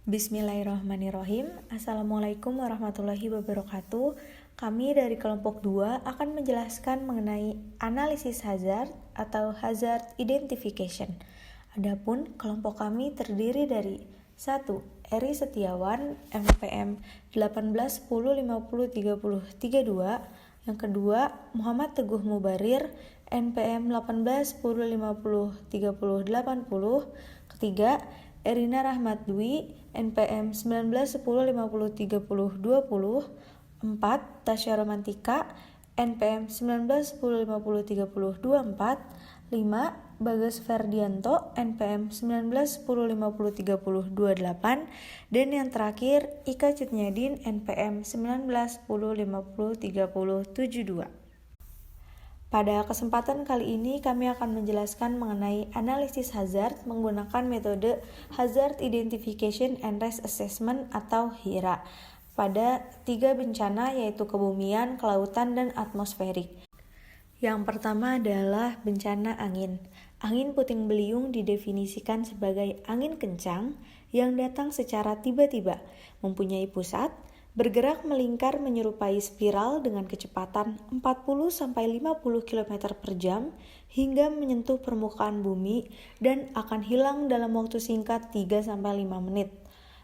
Bismillahirrahmanirrahim. Assalamualaikum warahmatullahi wabarakatuh. Kami dari kelompok 2 akan menjelaskan mengenai analisis hazard atau hazard identification. Adapun kelompok kami terdiri dari 1. Eri Setiawan, MPM 1810503032. Yang kedua, Muhammad Teguh Mubarir, NPM 1810503080. Ketiga, Erina Rahmat Dwi, NPM 1910503020. 4. Tasya Romantika, NPM 1910503024. 5. Bagas Ferdianto, NPM 1910503028. Dan yang terakhir, Ika Cutnyadin, NPM 1910503072. Pada kesempatan kali ini kami akan menjelaskan mengenai analisis hazard menggunakan metode Hazard Identification and Risk Assessment atau HIRA pada 3 bencana yaitu kebumian, kelautan, dan atmosferik. Yang pertama adalah bencana angin. Angin puting beliung didefinisikan sebagai angin kencang yang datang secara tiba-tiba, mempunyai pusat, bergerak melingkar menyerupai spiral dengan kecepatan 40-50 km per jam hingga menyentuh permukaan bumi dan akan hilang dalam waktu singkat 3-5 menit.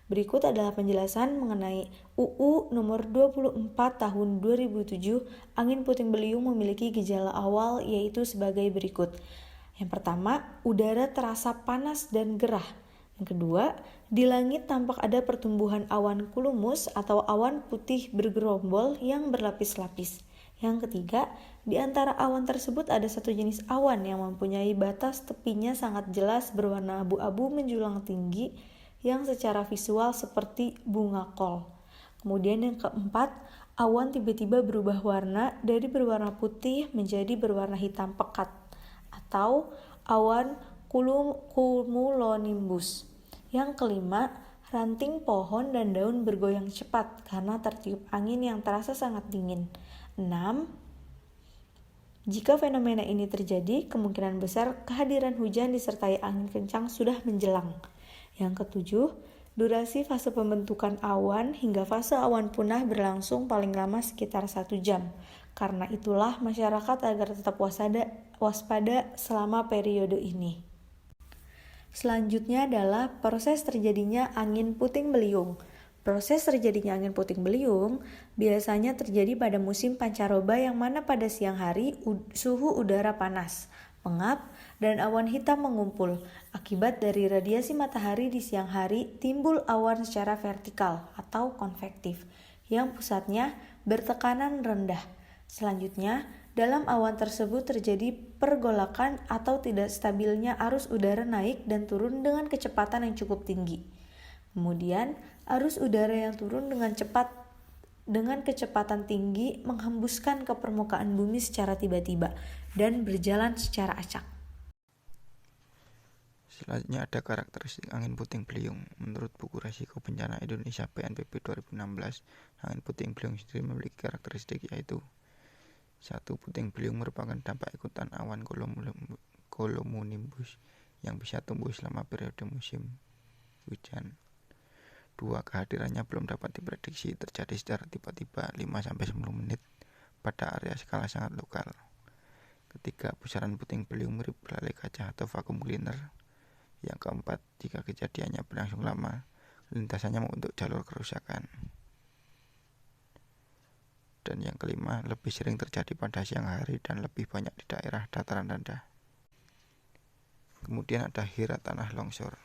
Berikut adalah penjelasan mengenai UU nomor 24 tahun 2007. Angin puting beliung memiliki gejala awal yaitu sebagai berikut. Yang pertama, udara terasa panas dan gerah. Yang kedua, di langit tampak ada pertumbuhan awan cumulos atau awan putih bergerombol yang berlapis-lapis. Yang ketiga, di antara awan tersebut ada satu jenis awan yang mempunyai batas tepinya sangat jelas berwarna abu-abu menjulang tinggi yang secara visual seperti bunga kol. Kemudian yang keempat, awan tiba-tiba berubah warna dari berwarna putih menjadi berwarna hitam pekat atau awan cumulonimbus. Yang kelima, ranting pohon dan daun bergoyang cepat karena tertiup angin yang terasa sangat dingin. 6. Jika fenomena ini terjadi, kemungkinan besar kehadiran hujan disertai angin kencang sudah menjelang. Yang ketujuh, durasi fase pembentukan awan hingga fase awan punah berlangsung paling lama sekitar 1 jam. Karena itulah masyarakat agar tetap waspada selama periode ini. Selanjutnya adalah proses terjadinya angin puting beliung. Proses terjadinya angin puting beliung biasanya terjadi pada musim pancaroba yang mana pada siang hari suhu udara panas, pengap, dan awan hitam mengumpul. Akibat dari radiasi matahari di siang hari timbul awan secara vertikal atau konvektif yang pusatnya bertekanan rendah. Selanjutnya, dalam awan tersebut terjadi pergolakan atau tidak stabilnya arus udara naik dan turun dengan kecepatan yang cukup tinggi. Kemudian, arus udara yang turun dengan kecepatan tinggi menghembuskan ke permukaan bumi secara tiba-tiba dan berjalan secara acak. Selanjutnya ada karakteristik angin puting beliung. Menurut buku Resiko Bencana Indonesia PNBP 2016, angin puting beliung sendiri memiliki karakteristik yaitu 1. Puting beliung merupakan dampak ikutan awan cumulonimbus yang bisa tumbuh selama periode musim hujan. 2. Kehadirannya belum dapat diprediksi, terjadi secara tiba-tiba 5-10 menit pada area skala sangat lokal. 3. Pusaran puting beliung mirip belalai kaca atau vacuum cleaner. Yang keempat, jika kejadiannya berlangsung lama, lintasannya membentuk jalur kerusakan. Dan yang kelima, lebih sering terjadi pada siang hari dan lebih banyak di daerah dataran rendah. Kemudian ada HIRA tanah longsor.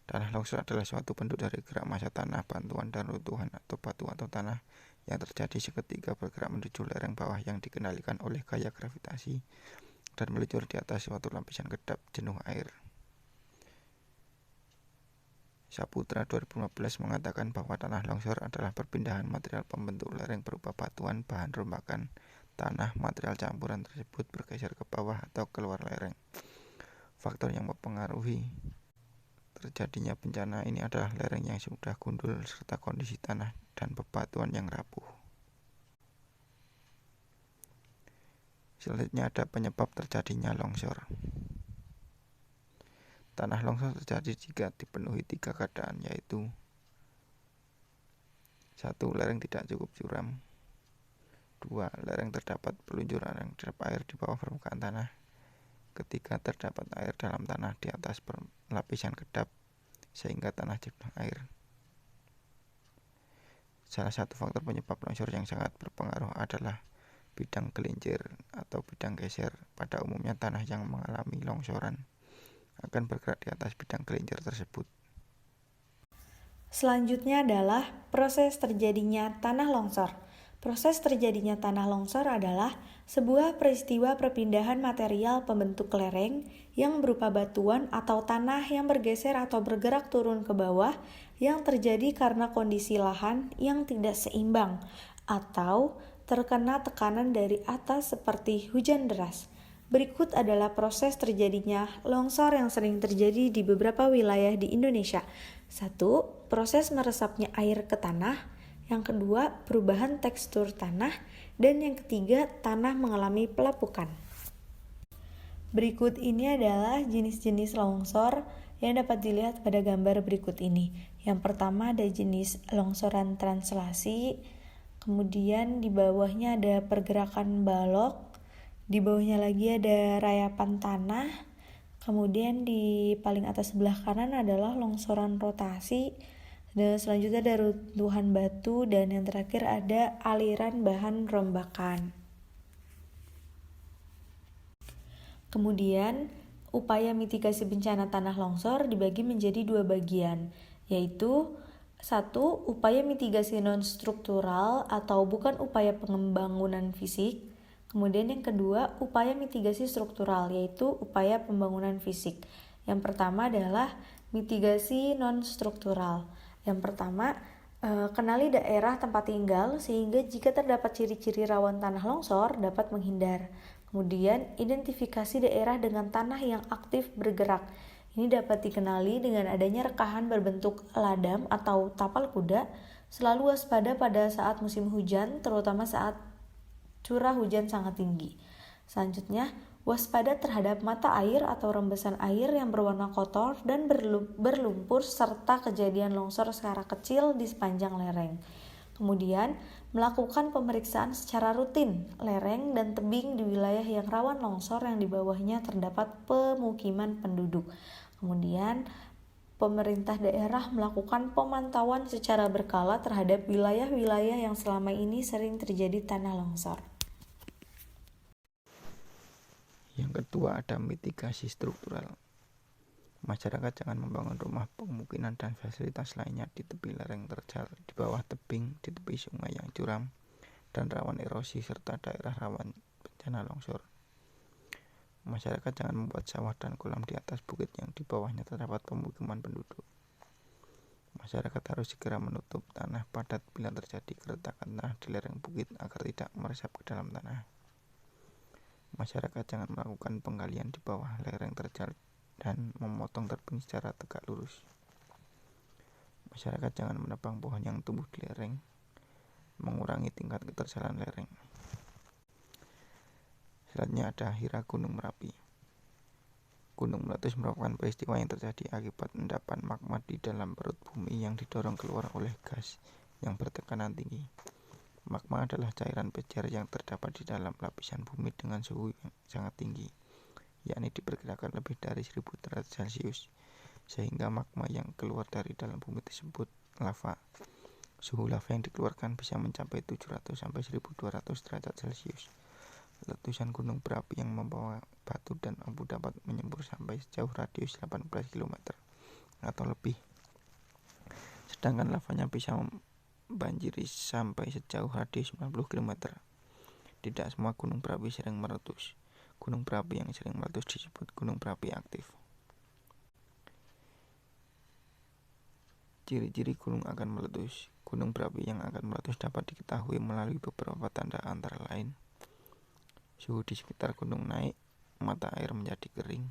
Tanah longsor adalah suatu bentuk dari gerak massa tanah, bantuan dan runtuhan atau batu atau tanah yang terjadi seketika bergerak menuju lereng bawah yang dikendalikan oleh gaya gravitasi dan meluncur di atas suatu lapisan kedap jenuh air. Saputra 2015 mengatakan bahwa tanah longsor adalah perpindahan material pembentuk lereng berupa batuan, bahan rombakan, tanah, material campuran tersebut bergeser ke bawah atau keluar lereng. Faktor yang mempengaruhi terjadinya bencana ini adalah lereng yang sudah gundul serta kondisi tanah dan bebatuan yang rapuh. Selanjutnya ada penyebab terjadinya longsor. Tanah longsor terjadi jika dipenuhi 3 keadaan, yaitu 1. Lereng tidak cukup curam. 2. Lereng terdapat peluncuran yang derap air di bawah permukaan tanah. Ketiga, terdapat air dalam tanah di atas lapisan kedap sehingga tanah jenuh air. Salah satu faktor penyebab longsor yang sangat berpengaruh adalah bidang gelincir atau bidang geser. Pada umumnya tanah yang mengalami longsoran akan bergerak di atas bidang gelincir tersebut. Selanjutnya adalah proses terjadinya tanah longsor. Proses terjadinya tanah longsor adalah sebuah peristiwa perpindahan material pembentuk lereng yang berupa batuan atau tanah yang bergeser atau bergerak turun ke bawah yang terjadi karena kondisi lahan yang tidak seimbang atau terkena tekanan dari atas seperti hujan deras. Berikut adalah proses terjadinya longsor yang sering terjadi di beberapa wilayah di Indonesia. 1. Proses meresapnya air ke tanah. Yang kedua, perubahan tekstur tanah. Dan yang ketiga, tanah mengalami pelapukan. Berikut ini adalah jenis-jenis longsor yang dapat dilihat pada gambar berikut ini. Yang pertama ada jenis longsoran translasi. Kemudian di bawahnya ada pergerakan balok. Di bawahnya lagi ada rayapan tanah. Kemudian di paling atas sebelah kanan adalah longsoran rotasi. Dan selanjutnya ada runtuhan batu. Dan yang terakhir ada aliran bahan rombakan. Kemudian upaya mitigasi bencana tanah longsor dibagi menjadi 2 bagian, yaitu 1. Upaya mitigasi non-struktural atau bukan upaya pembangunan fisik. Kemudian yang kedua, upaya mitigasi struktural, yaitu upaya pembangunan fisik. Yang pertama adalah mitigasi non-struktural. Yang pertama, kenali daerah tempat tinggal sehingga jika terdapat ciri-ciri rawan tanah longsor dapat menghindar. Kemudian, identifikasi daerah dengan tanah yang aktif bergerak. Ini dapat dikenali dengan adanya rekahan berbentuk ladam atau tapal kuda. Selalu waspada pada saat musim hujan, terutama saat curah hujan sangat tinggi. Selanjutnya, waspada terhadap mata air atau rembesan air yang berwarna kotor dan berlumpur serta kejadian longsor secara kecil di sepanjang lereng. Kemudian, melakukan pemeriksaan secara rutin lereng dan tebing di wilayah yang rawan longsor yang di bawahnya terdapat pemukiman penduduk. Kemudian, pemerintah daerah melakukan pemantauan secara berkala terhadap wilayah-wilayah yang selama ini sering terjadi tanah longsor. Yang kedua ada mitigasi struktural. Masyarakat jangan membangun rumah, pemukiman dan fasilitas lainnya di tepi lereng terjal, di bawah tebing, di tepi sungai yang curam dan rawan erosi serta daerah rawan bencana longsor. Masyarakat jangan membuat sawah dan kolam di atas bukit yang di bawahnya terdapat pemukiman penduduk. Masyarakat harus segera menutup tanah padat bila terjadi keretakan tanah di lereng bukit agar tidak meresap ke dalam tanah. Masyarakat jangan melakukan penggalian di bawah lereng terjal dan memotong tebing secara tegak lurus. Masyarakat jangan menebang pohon yang tumbuh di lereng, mengurangi tingkat keterjalan lereng. Selanjutnya ada Hira Gunung Merapi. Gunung meletus merupakan peristiwa yang terjadi akibat endapan magma di dalam perut bumi yang didorong keluar oleh gas yang bertekanan tinggi. Magma adalah cairan pejar yang terdapat di dalam lapisan bumi dengan suhu yang sangat tinggi, yakni diperkirakan lebih dari 1000 derajat Celcius, sehingga magma yang keluar dari dalam bumi tersebut lava. Suhu lava yang dikeluarkan bisa mencapai 700 sampai 1200 derajat Celcius. Letusan gunung berapi yang membawa batu dan abu dapat menyembur sampai sejauh radius 18 km atau lebih. Sedangkan lavanya bisa banjiri sampai sejauh radius 90 km. Tidak semua gunung berapi sering meletus. Gunung berapi yang sering meletus disebut gunung berapi aktif. Ciri-ciri gunung akan meletus. Gunung berapi yang akan meletus dapat diketahui melalui beberapa tanda antara lain: suhu di sekitar gunung naik, mata air menjadi kering,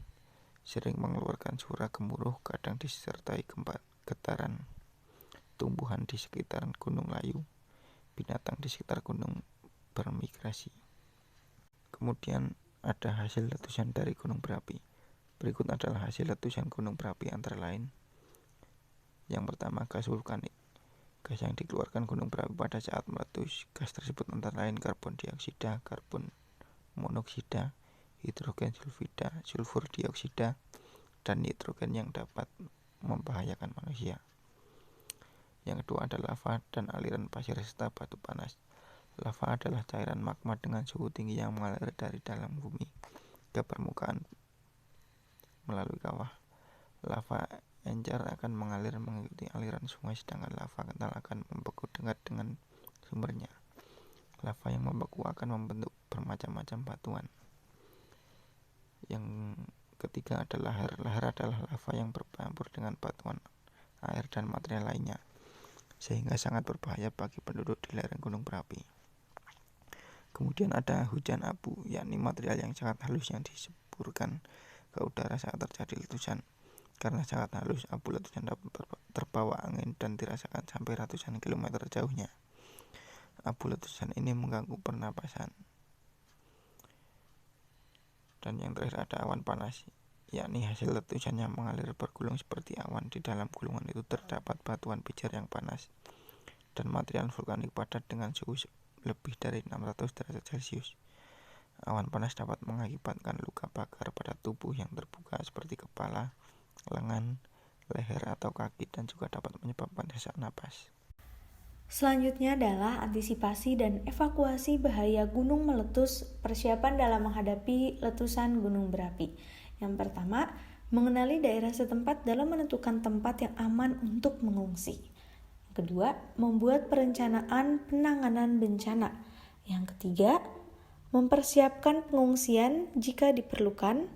sering mengeluarkan suara gemuruh kadang disertai getaran, tumbuhan di sekitar gunung layu, binatang di sekitar gunung bermigrasi. Kemudian ada hasil letusan dari gunung berapi. Berikut adalah hasil letusan gunung berapi antara lain. Yang pertama, gas vulkanik. Gas yang dikeluarkan gunung berapi pada saat meletus, gas tersebut antara lain karbon dioksida, karbon monoksida, hidrogen sulfida, sulfur dioksida, dan nitrogen yang dapat membahayakan manusia. Yang kedua ada lava dan aliran pasir serta batu panas. Lava adalah cairan magma dengan suhu tinggi yang mengalir dari dalam bumi ke permukaan melalui kawah. Lava encer akan mengalir mengikuti aliran sungai, sedangkan lava kental akan membeku dekat dengan sumbernya. Lava yang membeku akan membentuk bermacam-macam batuan. Yang ketiga adalah lahar. Lahar adalah lava yang bercampur dengan batuan, air, dan material lainnya, sehingga sangat berbahaya bagi penduduk di lereng gunung berapi. Kemudian ada hujan abu, yakni material yang sangat halus yang disemburkan ke udara saat terjadi letusan. Karena sangat halus, abu letusan dapat terbawa angin dan dirasakan sampai ratusan kilometer jauhnya. Abu letusan ini mengganggu pernapasan. Dan yang terakhir ada awan panas, yakni hasil letusan yang mengalir bergulung seperti awan. Di dalam gulungan itu terdapat batuan pijar yang panas dan material vulkanik padat dengan suhu lebih dari 600 derajat Celcius. Awan panas dapat mengakibatkan luka bakar pada tubuh yang terbuka seperti kepala, lengan, leher, atau kaki, dan juga dapat menyebabkan sesak napas. Selanjutnya adalah antisipasi dan evakuasi bahaya gunung meletus, persiapan dalam menghadapi letusan gunung berapi. Yang pertama, mengenali daerah setempat dalam menentukan tempat yang aman untuk mengungsi. Yang kedua, membuat perencanaan penanganan bencana. Yang ketiga, mempersiapkan pengungsian jika diperlukan.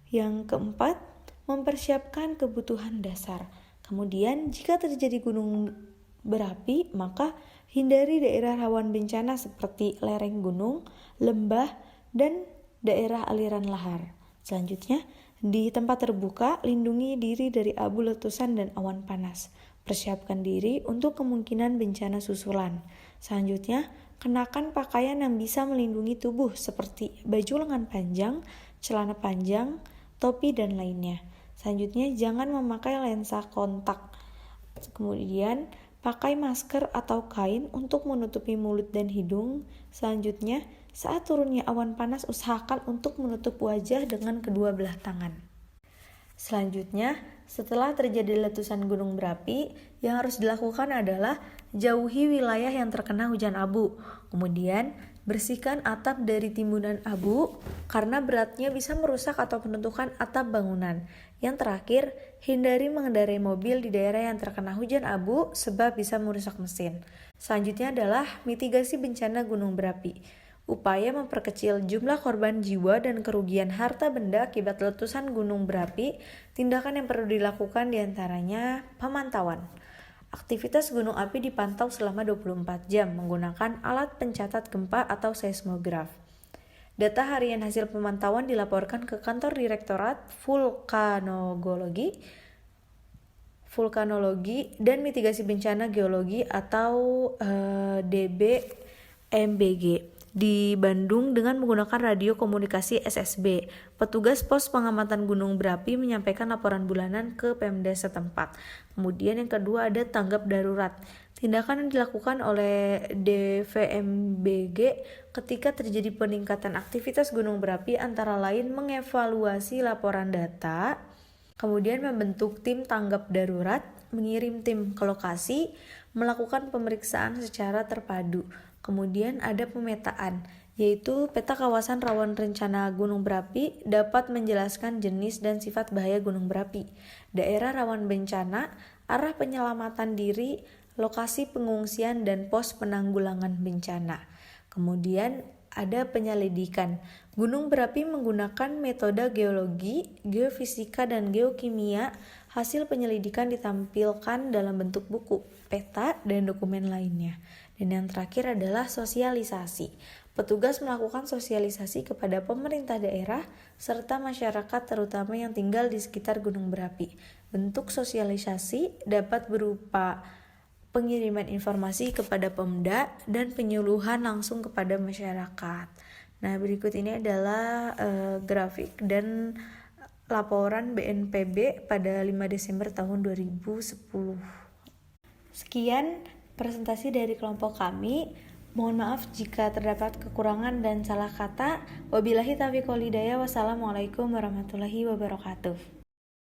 Yang keempat, mempersiapkan kebutuhan dasar. Kemudian, jika terjadi gunung berapi, maka hindari daerah rawan bencana seperti lereng gunung, lembah, dan daerah aliran lahar. Selanjutnya, di tempat terbuka, lindungi diri dari abu letusan dan awan panas. Persiapkan diri untuk kemungkinan bencana susulan. Selanjutnya, kenakan pakaian yang bisa melindungi tubuh seperti baju lengan panjang, celana panjang, topi, dan lainnya. Selanjutnya, jangan memakai lensa kontak. Kemudian, pakai masker atau kain untuk menutupi mulut dan hidung. Selanjutnya, saat turunnya awan panas, usahakan untuk menutup wajah dengan kedua belah tangan. Selanjutnya, setelah terjadi letusan gunung berapi, yang harus dilakukan adalah jauhi wilayah yang terkena hujan abu. Kemudian, bersihkan atap dari timbunan abu karena beratnya bisa merusak atau menentukan atap bangunan. Yang terakhir, hindari mengendarai mobil di daerah yang terkena hujan abu sebab bisa merusak mesin. Selanjutnya adalah mitigasi bencana gunung berapi. Upaya memperkecil jumlah korban jiwa dan kerugian harta benda akibat letusan gunung berapi. Tindakan yang perlu dilakukan diantaranya pemantauan. Aktivitas gunung api dipantau selama 24 jam menggunakan alat pencatat gempa atau seismograf. Data harian hasil pemantauan dilaporkan ke kantor Direktorat Vulkanologi dan Mitigasi Bencana Geologi atau DBMBG di Bandung dengan menggunakan radio komunikasi SSB. Petugas pos pengamatan gunung berapi menyampaikan laporan bulanan ke Pemda setempat. Kemudian yang kedua ada tanggap darurat. Tindakan yang dilakukan oleh DVMBG ketika terjadi peningkatan aktivitas gunung berapi antara lain mengevaluasi laporan data, kemudian membentuk tim tanggap darurat, mengirim tim ke lokasi, melakukan pemeriksaan secara terpadu. Kemudian ada pemetaan, yaitu peta kawasan rawan rencana gunung berapi dapat menjelaskan jenis dan sifat bahaya gunung berapi, daerah rawan bencana, arah penyelamatan diri, lokasi pengungsian, dan pos penanggulangan bencana. Kemudian ada penyelidikan. Gunung berapi menggunakan metode geologi, geofisika, dan geokimia. Hasil penyelidikan ditampilkan dalam bentuk buku, peta, dan dokumen lainnya. Dan yang terakhir adalah sosialisasi. Petugas melakukan sosialisasi kepada pemerintah daerah serta masyarakat terutama yang tinggal di sekitar gunung berapi. Bentuk sosialisasi dapat berupa pengiriman informasi kepada Pemda dan penyuluhan langsung kepada masyarakat. Nah, berikut ini adalah grafik dan laporan BNPB pada 5 Desember tahun 2010. Sekian presentasi dari kelompok kami. Mohon maaf jika terdapat kekurangan dan salah kata. Wabillahi taufiq wal hidayah. Wassalamualaikum warahmatullahi wabarakatuh.